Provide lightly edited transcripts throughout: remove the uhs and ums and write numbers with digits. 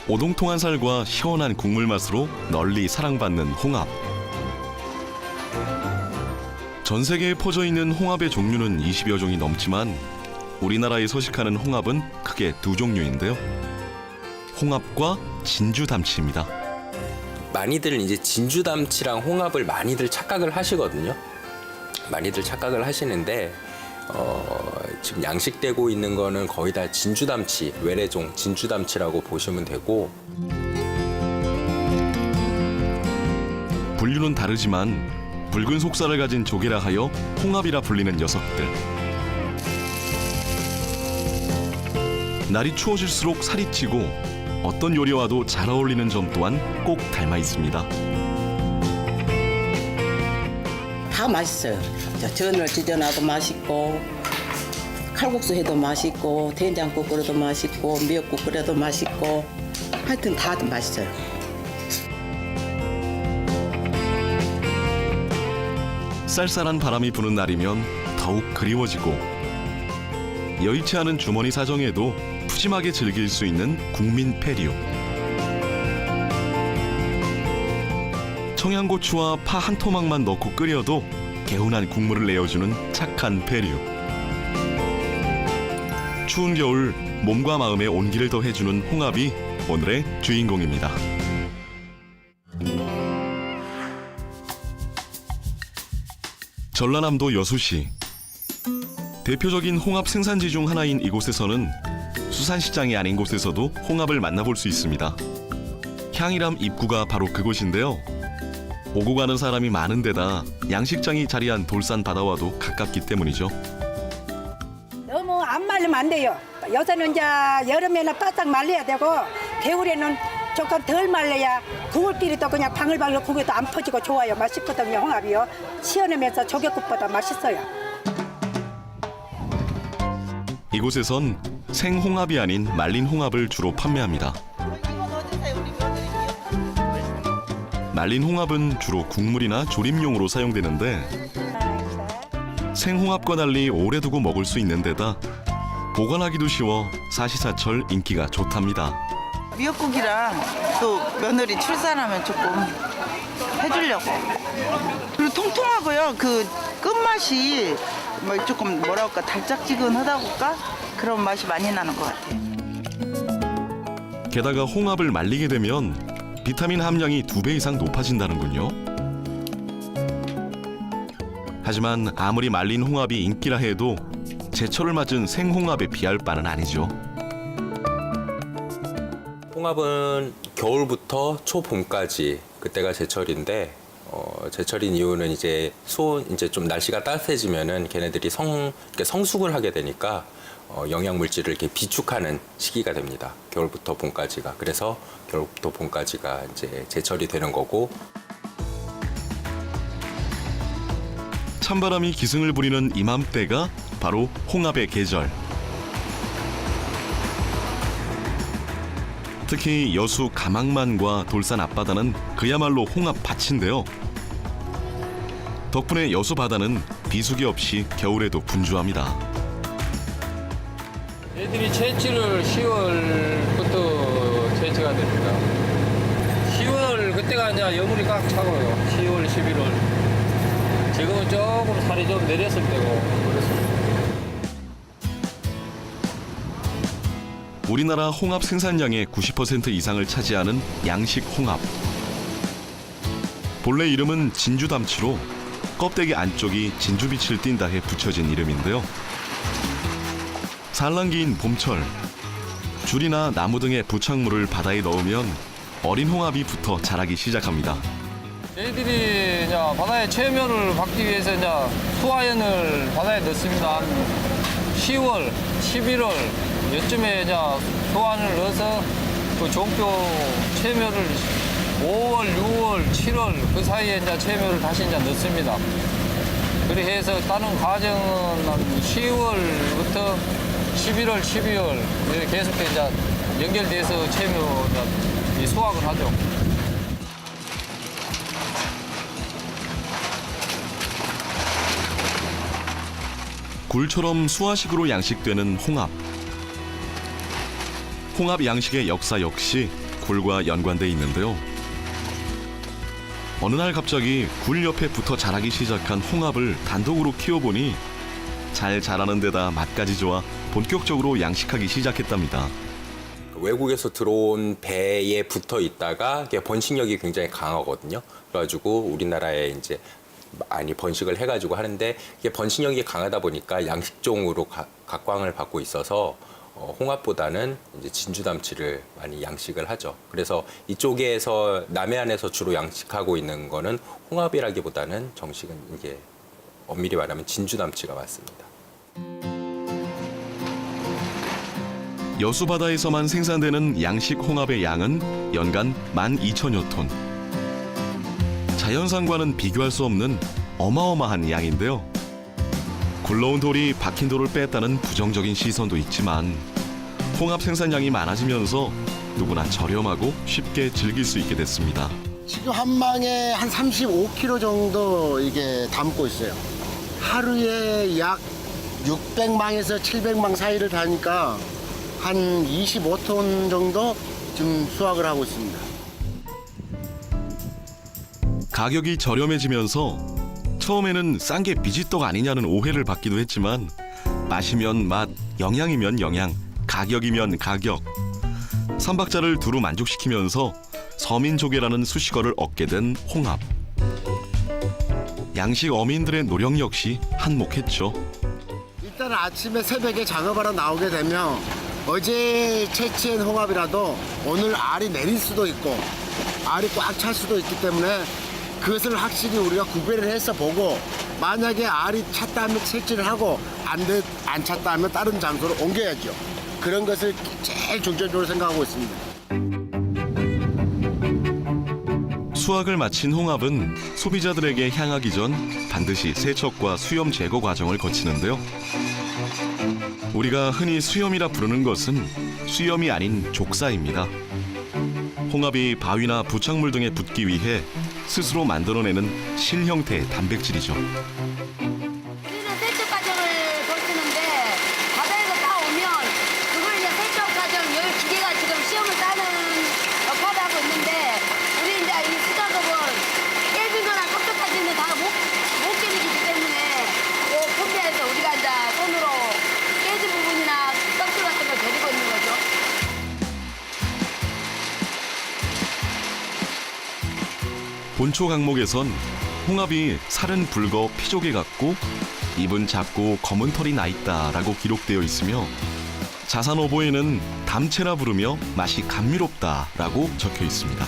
오동통한 살과 시원한 국물 맛으로 널리 사랑받는 홍합. 전 세계에 퍼져 있는 홍합의 종류는 20여 종이 넘지만 우리나라에 서식하는 홍합은 크게 두 종류인데요. 홍합과 진주담치입니다. 많이들 이제 진주담치랑 홍합을 많이들 착각을 하시거든요. 많이들 착각을 하시는데 지금 양식되고 있는 거는 거의 다 진주담치, 외래종 진주담치라고 보시면 되고, 분류는 다르지만 붉은 속살을 가진 조개라 하여 홍합이라 불리는 녀석들. 날이 추워질수록 살이 찌고 어떤 요리와도 잘 어울리는 점 또한 꼭 닮아 있습니다. 다 맛있어요. 전을 지져놔도 맛있고, 칼국수 해도 맛있고, 된장국 끓여도 맛있고, 미역국 끓여도 맛있고, 하여튼 다 맛있어요. 쌀쌀한 바람이 부는 날이면 더욱 그리워지고 여의치 않은 주머니 사정에도 푸짐하게 즐길 수 있는 국민 패류. 청양고추와 파 한 토막만 넣고 끓여도 개운한 국물을 내어주는 착한 패류. 추운 겨울 몸과 마음에 온기를 더해주는 홍합이 오늘의 주인공입니다. 전라남도 여수시. 대표적인 홍합 생산지 중 하나인 이곳에서는 수산시장이 아닌 곳에서도 홍합을 만나볼 수 있습니다. 향이람 입구가 바로 그곳인데요. 오고 가는 사람이 많은 데다 양식장이 자리한 돌산 바다와도 가깝기 때문이죠. 너무 안 말리면 안 돼요. 요새는 이제 여름에는 바싹 말려야 되고 겨울에는 조금 덜 말려야 국물끼리 또 그냥 방울방울 국에도 안 퍼지고 좋아요. 맛있거든요, 홍합이요. 시원하면서 조개국보다 맛있어요. 이곳에선 생홍합이 아닌 말린 홍합을 주로 판매합니다. 말린 홍합은 주로 국물이나 조림용으로 사용되는데 생홍합과 달리 오래 두고 먹을 수 있는 데다 보관하기도 쉬워 사시사철 인기가 좋답니다. 미역국이랑 또 며느리 출산하면 조금 해주려고. 그리고 통통하고요. 그 끝맛이 뭐 조금 뭐랄까 달짝지근하다고 할까? 그런 맛이 많이 나는 것 같아요. 게다가 홍합을 말리게 되면 비타민 함량이 2배 이상 높아진다는군요. 하지만 아무리 말린 홍합이 인기라 해도 제철을 맞은 생홍합에 비할 바는 아니죠. 홍합은 겨울부터 초봄까지 그때가 제철인데, 제철인 이유는 이제 이제 좀 날씨가 따뜻해지면은 걔네들이 성숙을 하게 되니까 영양 물질을 이렇게 비축하는 시기가 됩니다. 겨울부터 봄까지가. 그래서 겨울부터 봄까지가 이제 제철이 되는 거고. 찬바람이 기승을 부리는 이맘때가 바로 홍합의 계절. 특히 여수 가망만과 돌산 앞바다는 그야말로 홍합 밭인데요. 덕분에 여수 바다는 비수기 없이 겨울에도 분주합니다. 애들이 채취를 10월부터 채취가 됩니다. 10월 그때가 이제 여물이 꽉 차고요. 10월, 11월. 지금은 조금 살이 좀 내렸을 때고 그렇습니다. 우리나라 홍합 생산량의 90% 이상을 차지하는 양식 홍합. 본래 이름은 진주담치로 껍데기 안쪽이 진주빛을 띈다 해 붙여진 이름인데요. 산란기인 봄철, 줄이나 나무 등의 부착물을 바다에 넣으면 어린 홍합이 붙어 자라기 시작합니다. 애들이 이제 바다의 체면을 받기 위해서 이제 수화연을 바다에 넣습니다. 10월, 11월 요쯤에 이제 수화연을 넣어서 그 종표 체면을 5월, 6월, 7월 그 사이에 이제 체면을 다시 이제 넣습니다. 그렇게 해서 따는 과정은 한 10월부터 11월, 12월 이렇게 계속 이제 연결돼서 체면 수확을 하죠. 굴처럼 수화식으로 양식되는 홍합. 홍합 양식의 역사 역시 굴과 연관돼 있는데요. 어느 날 갑자기 굴 옆에 붙어 자라기 시작한 홍합을 단독으로 키워보니 잘 자라는 데다 맛까지 좋아 본격적으로 양식하기 시작했답니다. 외국에서 들어온 배에 붙어 있다가 이게 번식력이 굉장히 강하거든요. 그래가지고 우리나라에 이제 많이 번식을 해가지고 하는데 이게 번식력이 강하다 보니까 양식종으로 각광을 받고 있어서 홍합보다는 이제 진주담치를 많이 양식을 하죠. 그래서 이쪽에서 남해안에서 주로 양식하고 있는 거는 홍합이라기보다는 정식은 이게 엄밀히 말하면 진주담치가 맞습니다. 여수바다에서만 생산되는 양식 홍합의 양은 연간 12,000여 톤. 자연산과는 비교할 수 없는 어마어마한 양인데요. 굴러온 돌이 박힌 돌을 뺐다는 부정적인 시선도 있지만 홍합 생산량이 많아지면서 누구나 저렴하고 쉽게 즐길 수 있게 됐습니다. 지금 한 방에 한 35kg 정도 이게 담고 있어요. 하루에 약 600망에서 700망 사이를 다니까 한 25톤 정도 지금 수확을 하고 있습니다. 가격이 저렴해지면서 처음에는 싼 게 비지떡 아니냐는 오해를 받기도 했지만 맛이면 맛, 영양이면 영양, 가격이면 가격. 삼박자를 두루 만족시키면서 서민조개라는 수식어를 얻게 된 홍합. 양식 어민들의 노력 역시 한몫했죠. 일단 아침에 새벽에 작업하러 나오게 되면 어제 채취한 홍합이라도 오늘 알이 내릴 수도 있고 알이 꽉 찰 수도 있기 때문에 그것을 확실히 우리가 구별을 해서 보고 만약에 알이 찼다 하면 채취를 하고 안 찼다 하면 다른 장소로 옮겨야죠. 그런 것을 제일 중점적으로 생각하고 있습니다. 수확을 마친 홍합은 소비자들에게 향하기 전 반드시 세척과 수염 제거 과정을 거치는데요. 우리가 흔히 수염이라 부르는 것은 수염이 아닌 족사입니다. 홍합이 바위나 부착물 등에 붙기 위해 스스로 만들어내는 실 형태의 단백질이죠. 우리는 세척 과정을 거치는데 바다에서 따오면 그걸 이제 세척 과정 열 기계가 지금 시험을 따는 역할을 하고 있는데 우리 이제 이 수작업은 깨진 거나 껍질까지는 다 못 깨지기 때문에 요 분배해서 우리가 이제 손으로 깨진 부분이나 껍질 같은 걸 데리고 있는 거죠. 본초 강목에선 홍합이 살은 붉어 피조개 같고 입은 작고 검은 털이 나 있다라고 기록되어 있으며 자산 오보에는 담채라 부르며 맛이 감미롭다라고 적혀 있습니다.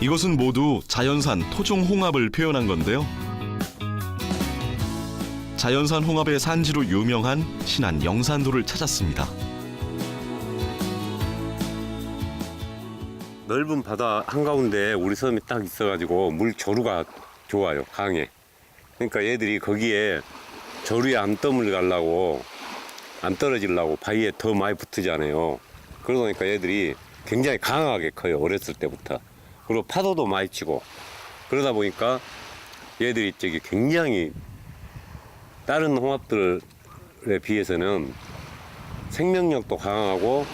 이것은 모두 자연산 토종 홍합을 표현한 건데요. 자연산 홍합의 산지로 유명한 신안 영산도를 찾았습니다. 넓은 바다 한가운데 우리 섬이 딱 있어가지고 물 조류가 좋아요, 강해. 그러니까 얘들이 거기에 조류에 안 떠물가려고 안 떨어지려고 바위에 더 많이 붙으잖아요. 그러다 보니까 얘들이 굉장히 강하게 커요, 어렸을 때부터. 그리고 파도도 많이 치고 그러다 보니까 얘들이 저기 굉장히 다른 홍합들에 비해서는 생명력도 강하고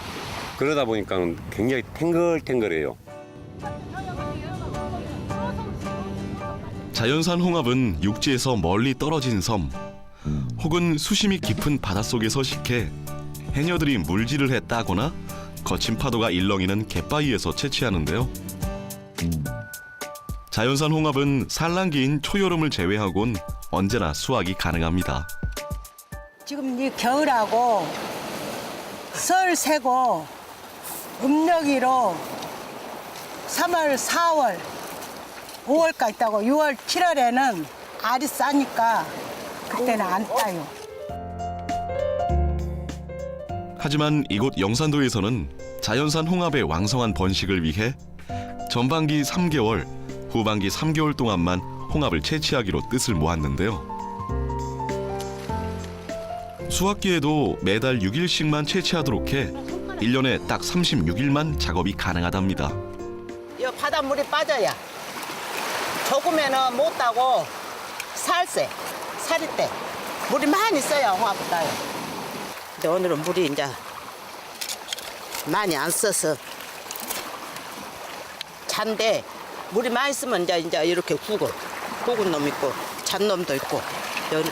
그러다 보니까 굉장히 탱글탱글해요. 자연산 홍합은 육지에서 멀리 떨어진 섬 혹은 수심이 깊은 바닷속에서 식해 해녀들이 물질을 해 따거나 거친 파도가 일렁이는 갯바위에서 채취하는데요. 자연산 홍합은 산란기인 초여름을 제외하곤 언제나 수확이 가능합니다. 지금 이 겨울하고 설 세고 음력이로 3월, 4월, 5월까지 있다고 6월, 7월에는 알이 싸니까 그때는 안 따요. 하지만 이곳 영산도에서는 자연산 홍합의 왕성한 번식을 위해 전반기 3개월, 후반기 3개월 동안만 홍합을 채취하기로 뜻을 모았는데요. 수확기에도 매달 6일씩만 채취하도록 해 1년에 딱 36일만 작업이 가능하답니다. 이 바닷물이 빠져야 조금에는 못 따고 살세, 살이 때 물이 많이 써야 홍합을 따요. 근데 오늘은 물이 이제 많이 안 써서 잔데 물이 많이 쓰면 이제 이렇게 국은 놈 있고 잔 놈도 있고 이렇게.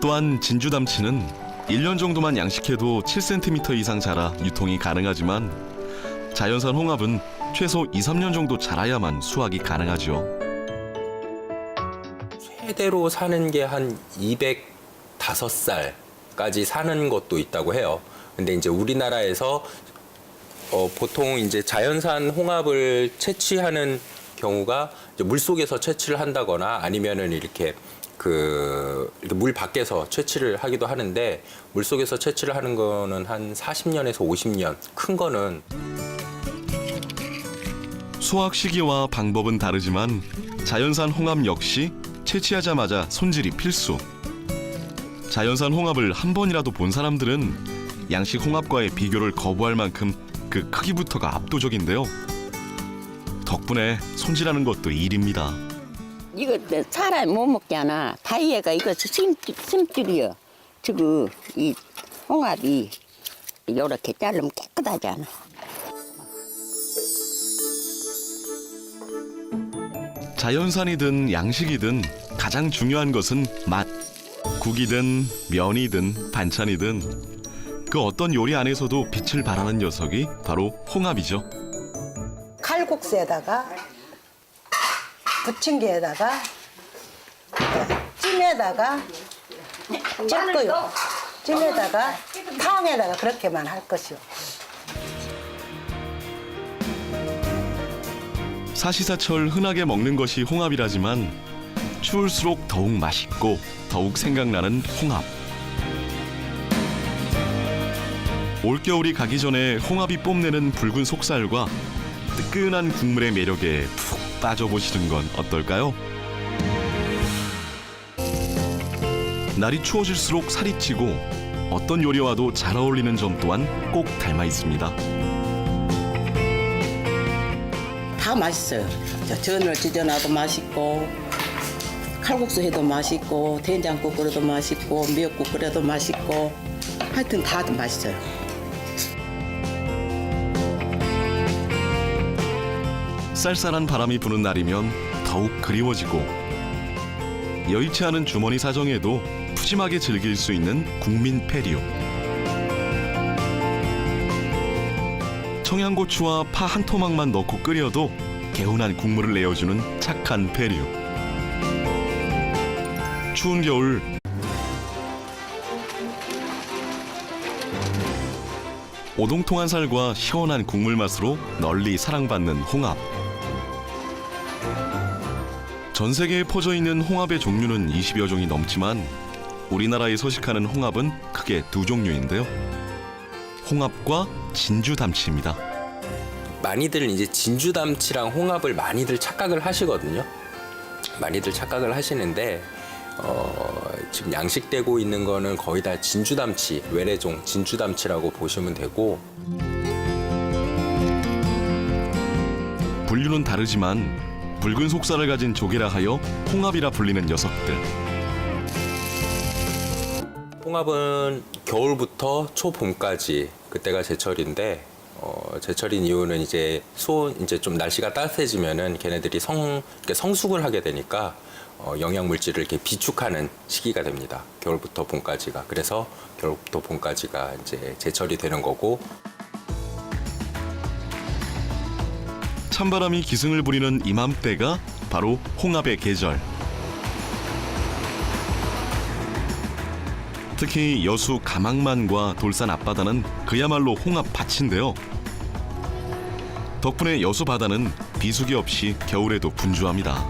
또한 진주담치는 1년 정도만 양식해도 7cm 이상 자라 유통이 가능하지만 자연산 홍합은 최소 2, 3년 정도 자라야만 수확이 가능하죠. 최대로 사는 게 한 205살까지 사는 것도 있다고 해요. 근데 이제 우리나라에서 보통 이제 자연산 홍합을 채취하는 경우가 이제 물 속에서 채취를 한다거나 아니면은 이렇게 이렇게 물 밖에서 채취를 하기도 하는데 물 속에서 채취를 하는 거는 한 40년에서 50년, 큰 거는. 수확 시기와 방법은 다르지만 자연산 홍합 역시 채취하자마자 손질이 필수. 자연산 홍합을 한 번이라도 본 사람들은 양식 홍합과의 비교를 거부할 만큼 그 크기부터가 압도적인데요. 덕분에 손질하는 것도 일입니다. 이거 사람이 못 먹잖아. 다이애가 이거 심줄이요. 지금 이 홍합이 이렇게 자르면 깨끗하잖아. 자연산이든 양식이든 가장 중요한 것은 맛. 국이든 면이든 반찬이든 그 어떤 요리 안에서도 빛을 발하는 녀석이 바로 홍합이죠. 칼국수에다가 부침개에다가 찜에다가 찔거요. 찜에다가 탕에다가 그렇게만 할 것이요. 사시사철 흔하게 먹는 것이 홍합이라지만 추울수록 더욱 맛있고 더욱 생각나는 홍합. 올겨울이 가기 전에 홍합이 뽐내는 붉은 속살과 뜨끈한 국물의 매력에 푹 빠져보시는 건 어떨까요? 날이 추워질수록 살이 찌고 어떤 요리와도 잘 어울리는 점 또한 꼭 닮아 있습니다. 다 맛있어요. 전을 지져놔도 맛있고 칼국수 해도 맛있고 된장국 끓여도 맛있고 미역국 끓여도 맛있고 하여튼 다 맛있어요. 쌀쌀한 바람이 부는 날이면 더욱 그리워지고 여의치 않은 주머니 사정에도 푸짐하게 즐길 수 있는 국민 패류. 청양고추와 파 한 토막만 넣고 끓여도 개운한 국물을 내어주는 착한 패류. 추운 겨울 오동통한 살과 시원한 국물 맛으로 널리 사랑받는 홍합. 전 세계에 퍼져 있는 홍합의 종류는 20여 종이 넘지만 우리나라에 서식하는 홍합은 크게 두 종류인데요. 홍합과 진주담치입니다. 많이들 이제 진주담치랑 홍합을 많이들 착각을 하시거든요. 많이들 착각을 하시는데 지금 양식되고 있는 거는 거의 다 진주담치, 외래종 진주담치라고 보시면 되고, 분류는 다르지만 붉은 속살을 가진 조개라 하여 홍합이라 불리는 녀석들. 홍합은 겨울부터 초봄까지 그때가 제철인데 제철인 이유는 이제 이제 좀 날씨가 따뜻해지면은 걔네들이 이렇게 성숙을 하게 되니까 영양 물질을 이렇게 비축하는 시기가 됩니다. 겨울부터 봄까지가. 그래서 겨울부터 봄까지가 이제 제철이 되는 거고. 찬바람이 기승을 부리는 이맘때가 바로 홍합의 계절. 특히 여수 가망만과 돌산 앞바다는 그야말로 홍합 밭인데요. 덕분에 여수 바다는 비수기 없이 겨울에도 분주합니다.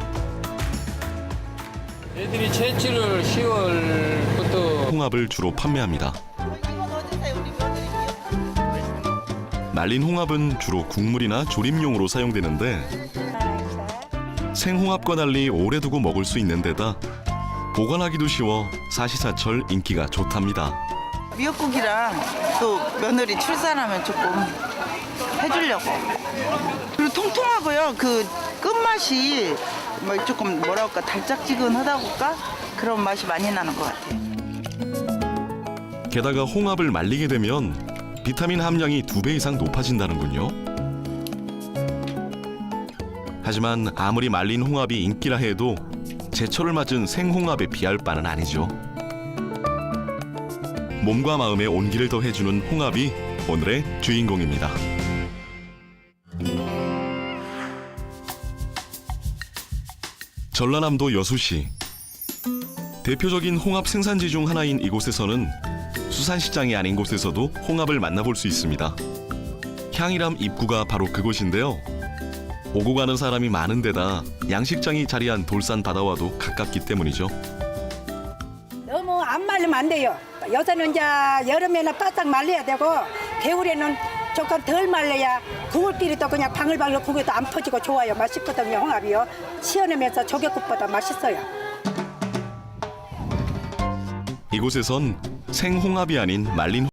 애들이 채취를 10월부터 홍합을 주로 판매합니다. 말린 홍합은 주로 국물이나 조림용으로 사용되는데 생홍합과 달리 오래 두고 먹을 수 있는 데다 보관하기도 쉬워 사시사철 인기가 좋답니다. 미역국이랑 또 며느리 출산하면 조금 해주려고. 그리고 통통하고요. 그 끝맛이 뭐 조금 뭐랄까 달짝지근하다고 할까? 그런 맛이 많이 나는 것 같아요. 게다가 홍합을 말리게 되면 비타민 함량이 2배 이상 높아진다는군요. 하지만 아무리 말린 홍합이 인기라 해도 제철을 맞은 생홍합에 비할 바는 아니죠. 몸과 마음에 온기를 더해주는 홍합이 오늘의 주인공입니다. 전라남도 여수시. 대표적인 홍합 생산지 중 하나인 이곳에서는 수산시장이 아닌 곳에서도 홍합을 만나볼 수 있습니다. 향이람 입구가 바로 그곳인데요. 오고 가는 사람이 많은 데다 양식장이 자리한 돌산 바다와도 가깝기 때문이죠. 너무 안 말리면 안 돼요. 요새는 이제 여름에는 바싹 말려야 되고 겨울에는 조금 덜 말려야 구울끼리도 그냥 방울방울 국에도 안 퍼지고 좋아요. 맛있거든요, 홍합이요. 시원하면서 조개국보다 맛있어요. 이곳에선 생홍합이 아닌 말린